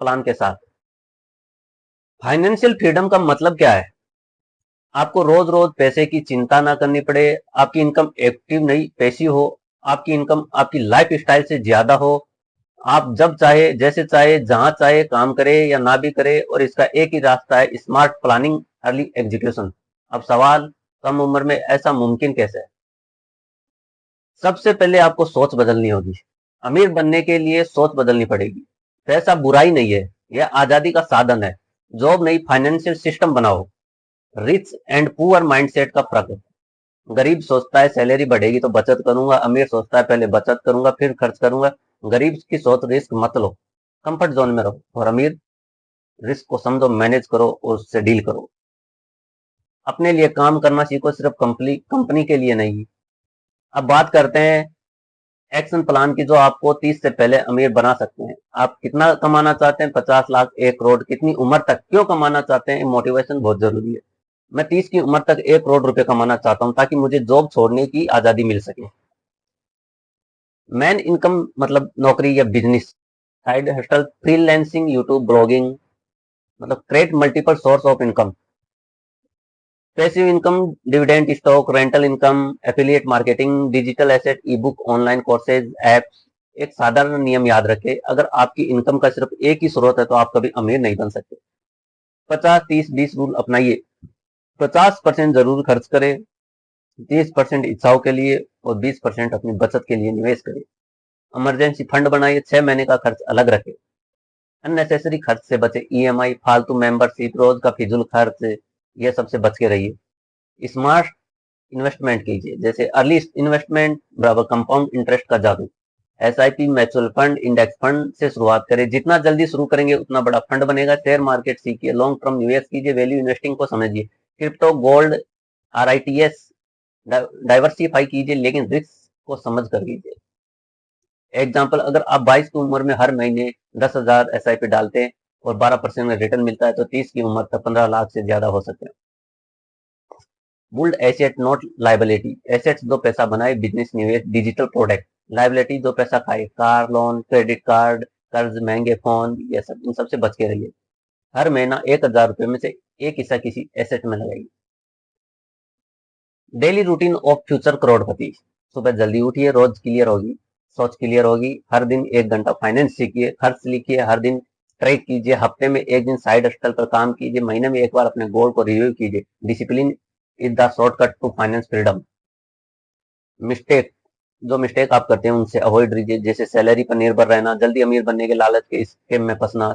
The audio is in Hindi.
प्लान के साथ। फाइनेंशियल फ्रीडम का मतलब क्या है? आपको रोज रोज पैसे की चिंता ना करनी पड़े, आपकी इनकम एक्टिव नहीं पैसिव हो, आपकी इनकम आपकी लाइफ स्टाइल से ज्यादा हो, आप जब चाहे जैसे चाहे जहां चाहे काम करे या ना भी करे, और इसका एक ही रास्ता है, स्मार्ट प्लानिंग, अर्ली एग्जीक्यूशन। अब सवाल, कम उम्र में ऐसा मुमकिन कैसे है? सबसे पहले आपको सोच बदलनी होगी। अमीर बनने के लिए सोच बदलनी पड़ेगी। पैसा बुराई नहीं है, यह आजादी का साधन है। जॉब नहीं, फाइनेंशियल सिस्टम बनाओ। रिच एंड पुअर माइंडसेट का फर्क है। गरीब सोचता है सैलरी बढ़ेगी तो बचत करूंगा, अमीर सोचता है पहले बचत करूंगा फिर खर्च करूंगा। गरीब की सोच, रिस्क मत लो, कंफर्ट जोन में रहो, और अमीर, रिस्क को समझो, मैनेज करो और उससे डील करो। अपने लिए काम करना सीखो, सिर्फ कंपनी कंपनी के लिए नहीं। अब बात करते हैं एक्शन प्लान की, जो आपको 30 से पहले अमीर बना सकते हैं। आप कितना कमाना चाहते हैं? 50 लाख, 1 करोड़? कितनी उम्र तक? क्यों कमाना चाहते हैं? मोटिवेशन बहुत जरूरी है। मैं 30 की उम्र तक 1 करोड़ रुपए कमाना चाहता हूं, ताकि मुझे जॉब छोड़ने की आजादी मिल सके। मेन इनकम मतलब नौकरी या business, side hustle, freelancing, YouTube, blogging, मतलब create multiple source of income. Passive income, dividend, stock, rental income, affiliate marketing, digital asset, e book, online courses, apps. एक साधारण नियम याद रखें, अगर आपकी इनकम का सिर्फ एक ही स्रोत है तो आप कभी अमीर नहीं बन सकते। 50-30-20 रूल अपनाइए। 50% जरूर खर्च करें, 30% इच्छाओं के लिए, और 20% अपनी बचत के लिए निवेश करें। इमरजेंसी फंड बनाइए, 6 महीने का खर्च अलग रखें। अननेसेसरी खर्च से बचे, ईएमआई, फालतू मेंबरशिप, रोज का फिजूल खर्च, ये सबसे बच के रहिए। स्मार्ट इन्वेस्टमेंट कीजिए, जैसे अर्ली इन्वेस्टमेंट बराबर कंपाउंड इंटरेस्ट का जादू। SIP, mutual fund, index fund से शुरुआत करें। जितना जल्दी शुरू करेंगे उतना बड़ा फंड बनेगा। शेयर मार्केट सीखिए, लॉन्ग टर्म निवेश कीजिए, वैल्यू इन्वेस्टिंग को समझिए। क्रिप्टो, गोल्ड, आरआईटीएस डाइवर्सिफाई कीजिए, लेकिन रिस्क को समझ कर कीजिए। एग्जाम्पल, अगर आप 22 की उम्र में हर महीने 10,000 एसआईपी डालते हैं और 12% में रिटर्न मिलता है, तो 30 की उम्र तक 15 लाख से ज्यादा हो सकते हैं। Built asset not liability, assets जो पैसा बनाए, बिजनेस, निवेश, डिजिटल प्रोडक्ट। लाइबिलिटी जो पैसा खाए, कार लोन, क्रेडिट कार्ड, कर्ज, महंगे फोन, ये सब, इन सबसे बच के रहिए। हर महीना 1,000 रुपए में से एक हिस्सा किसी एसेट में लगाइए। डेली रूटीन ऑफ फ्यूचर करोड़पति, सुबह जल्दी उठिए, रोज क्लियर होगी, सोच क्लियर होगी। हर दिन 1 घंटा फाइनेंस सीखिए, खर्च लिखिए, हर दिन ट्रैक कीजिए, हफ्ते में एक दिन साइड हस्टल पर काम कीजिए, महीने में एक बार अपने गोल को रिव्यू कीजिए। Discipline is the shortcut to finance freedom. Mistake, जो मिस्टेक आप करते हैं उनसे अवॉइड कीजिए, जैसे सैलरी पर निर्भर रहना, जल्दी अमीर बनने के लालच के स्कीम में फंसना,